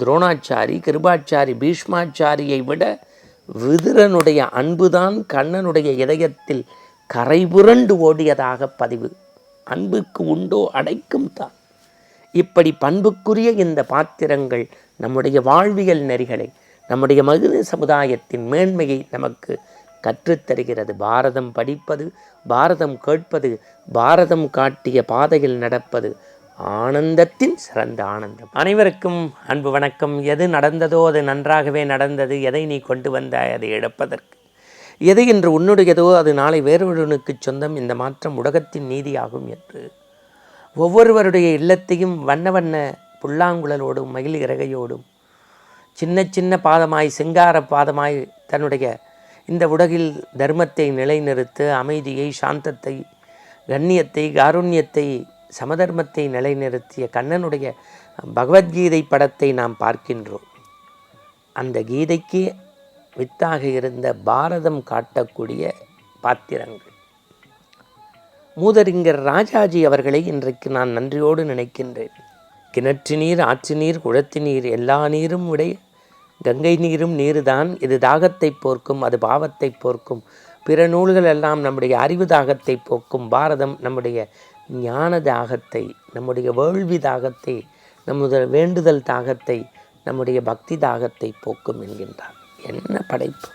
துரோணாச்சாரி, கிருபாச்சாரி, பீஷ்மாச்சாரியை விட விதுரனுடைய அன்புதான் கண்ணனுடைய இதயத்தில் கரைபுரண்டு ஓடியதாக பதிவு. அன்புக்கு உண்டோ அடைக்கும் தான். இப்படி பண்புக்குரிய இந்த பாத்திரங்கள் நம்முடைய வாழ்வியல் நெறிகளை, நம்முடைய மனித சமுதாயத்தின் மேன்மையை நமக்கு கற்றுத்தருகிறது. பாரதம் படிப்பது, பாரதம் கேட்பது, பாரதம் காட்டிய பாதையில் நடப்பது ஆனந்தத்தின் சிறந்த ஆனந்தம். அனைவருக்கும் அன்பு வணக்கம். எது நடந்ததோ அது நன்றாகவே நடந்தது. எதை நீ கொண்டு வந்தாய் அதை இழப்பதற்கு. எது இன்று உன்னுடையதோ அது நாளை வேறொருவனுக்கு சொந்தம். இந்த மாற்றம் உலகத்தின் நீதியாகும் என்று ஒவ்வொருவருடைய இல்லத்தையும் வண்ண வண்ண புல்லாங்குழலோடும் மயில் இறகையோடும் சின்ன சின்ன பாதமாய் சிங்கார பாதமாய் தன்னுடைய இந்த உலகில் தர்மத்தை நிலைநிறுத்த, அமைதியை, சாந்தத்தை, கண்ணியத்தை, காருண்யத்தை, சமதர்மத்தை நிலைநிறுத்திய கண்ணனுடைய பகவத்கீதை படத்தை நாம் பார்க்கின்றோம். அந்த கீதைக்கு வித்தாக இருந்த பாரதம் காட்டக்கூடிய பாத்திரங்கள். மூதறிஞர் ராஜாஜி அவர்களை இன்றைக்கு நான் நன்றியோடு நினைக்கின்றேன். கிணற்று நீர், ஆற்று நீர், குளத்து நீர், எல்லா நீரும் உடைய கங்கை நீரும் நீருதான். இது தாகத்தை போர்க்கும், அது பாவத்தை போர்க்கும். பிற நூல்கள் எல்லாம் நம்முடைய அறிவு தாகத்தை போக்கும். பாரதம் நம்முடைய ஞான தாகத்தை, நம்முடைய வேள்வி தாகத்தை, நம்முடைய வேண்டுதல் தாகத்தை, நம்முடைய பக்தி தாகத்தை போக்கும் என்கின்றார். என்ன படைப்பு!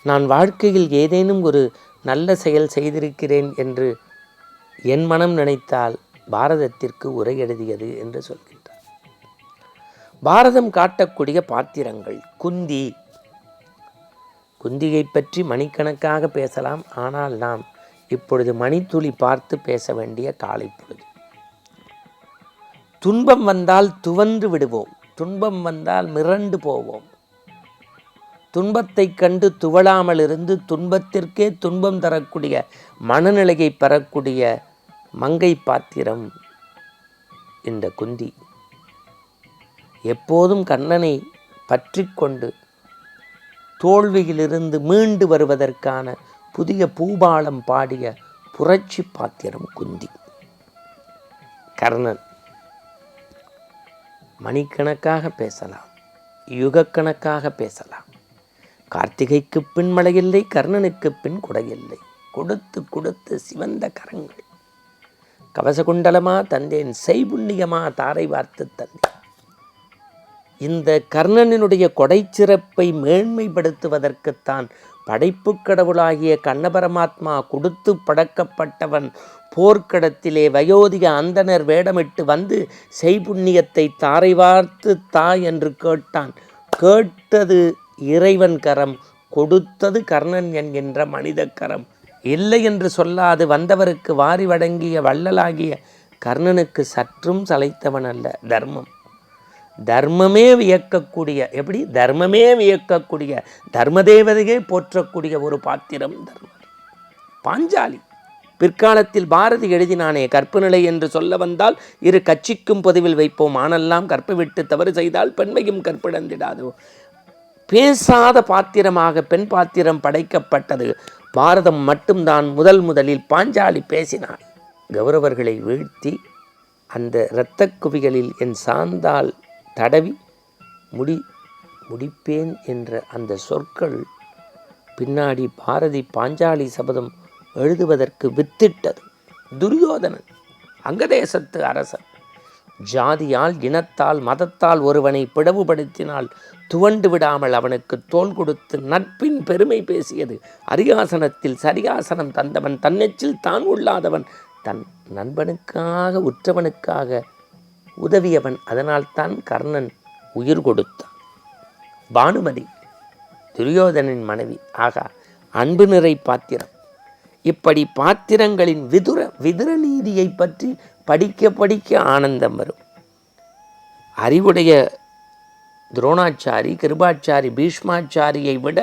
நான் வாழ்க்கையில் ஏதேனும் ஒரு நல்ல செயல் செய்திருக்கிறேன் என்று என் மனம் நினைத்தால் பாரதத்திற்கு உரை எழுதியது என்று சொல்கின்றார். பாரதம் காட்டக்கூடிய பாத்திரங்கள். குந்தியை பற்றி மணிக்கணக்காக பேசலாம். ஆனால் நாம் இப்பொழுது மணித்துளி பார்த்து பேச வேண்டிய காலை பொழுது. துன்பம் வந்தால் துவன்று விடுவோம், துன்பம் வந்தால் மிரண்டு போவோம். துன்பத்தை கண்டு துவளாமல் இருந்து துன்பத்திற்கே துன்பம் தரக்கூடிய மனநிலையை பெறக்கூடிய மங்கை பாத்திரம் இந்த குந்தி. எப்போதும் கண்ணனை பற்றி கொண்டு தோல்வியிலிருந்து மீண்டு வருவதற்கான புதிய பூபாலம் பாடிய புரட்சி பாத்திரம் குந்தி. கர்ணன் மணிக்கணக்காக பேசலாம், யுகக்கணக்காக பேசலாம். கார்த்திகைக்கு பின் மழையில்லை, கர்ணனுக்கு பின் குடையில்லை. கொடுத்து கொடுத்து சிவந்த கரங்கள். கவசகுண்டலமா தந்தேன், செய்புண்ணியமா தாரை வார்த்து தந்தேன். இந்த கர்ணனினுடைய கொடைச்சிறப்பை மேன்மைப்படுத்துவதற்குத்தான் படைப்பு கடவுளாகிய கண்ணபரமாத்மா கொடுத்து படைக்கப்பட்டவன் போர்க்களத்திலே வயோதிக அந்தனர் வேடமிட்டு வந்து செய்புண்ணியத்தை தாரை வார்த்து தா என்று கேட்டான். கேட்டது இறைவன் கரம், கொடுத்தது கர்ணன் என்கின்ற மனித கரம். இல்லை என்று சொல்லாது வந்தவருக்கு வாரி வழங்கிய வள்ளலாகிய கர்ணனுக்கு சற்றும் சளைத்தவன் அல்ல. தர்மமே வியக்கக்கூடிய, எப்படி தர்மமே வியக்கக்கூடிய, தர்மதேவதையே போற்றக்கூடிய ஒரு பாத்திரம் தர்மர். பாஞ்சாலி பிற்காலத்தில் பாரதி எழுதினானே, கற்பு நிலை என்று சொல்ல வந்தால் இரு கட்சிக்கும் பொதுவில் வைப்போம், ஆனெல்லாம் கற்பு விட்டு தவறு செய்தால் பெண்மையும் கற்பிழந்திடாதோ. பேசாத பாத்திரமாக பெண் பாத்திரம் படைக்கப்பட்டது பாரதம் மட்டும்தான். முதலில் பாஞ்சாலி பேசினாள். கௌரவர்களை வீழ்த்தி அந்த இரத்த குவிகளில் என் சாந்தால் தடவி முடிப்பேன் என்ற அந்த சொற்கள் பின்னாடி பாரதி பாஞ்சாலி சபதம் எழுதுவதற்கு வித்திட்டது. துரியோதனன் அங்கதேசத்து அரசன். ஜாதியால், இனத்தால், மதத்தால் ஒருவனை பிளவுபடுத்தினால் துவண்டு விடாமல் அவனுக்கு தோள் கொடுத்து நட்பின் பெருமை பேசியது. அரியாசனத்தில் சரியாசனம் தந்தவன், தன்னெச்சில் தான் உள்ளாதவன், தன் நண்பனுக்காக உற்றவனுக்காக உதவியவன். அதனால்தான் கர்ணன் உயிர் கொடுத்தான். பானுமதி துரியோதனின் மனைவி. ஆகா, அன்பு நிறை பாத்திரம். இப்படி பாத்திரங்களின் விதுர நீதியை பற்றி படிக்க ஆனந்தம் வரும். அறிவுடைய துரோணாச்சாரி, கிருபாச்சாரி, பீஷ்மாச்சாரியை விட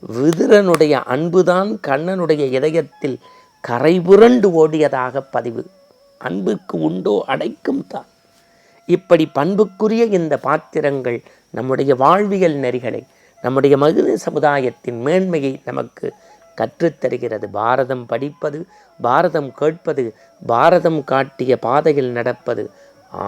விதுரனுடைய அன்புதான் கண்ணனுடைய இதயத்தில் கரைபுரண்டு ஓடியதாக பதிவு. அன்புக்கு உண்டோ அடைக்கும் தான். இப்படி பண்புக்குரிய இந்த பாத்திரங்கள் நம்முடைய வாழ்வியல் நெறிகளை, நம்முடைய மனித சமுதாயத்தின் மேன்மையை நமக்கு கற்றுத்தருகிறது. பாரதம் படிப்பது, பாரதம் கேட்பது, பாரதம் காட்டிய பாதையில் நடப்பது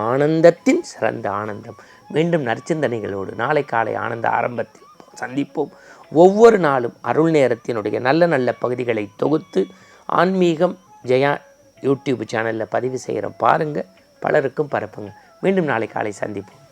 ஆனந்தத்தின் சிறந்த ஆனந்தம். மீண்டும் நற்சிந்தனைகளோடு நாளை காலை ஆனந்த ஆரம்பத்தில் சந்திப்போம். ஒவ்வொரு நாளும் அருள் நேரத்தினுடைய நல்ல நல்ல பகுதிகளை தொகுத்து ஆன்மீகம் ஜெயா யூடியூப் சேனலில் பதிவு செய்கிறோம். பாருங்கள், பலருக்கும் பரப்புங்க. மீண்டும் நாளை காலை சந்திப்போம்.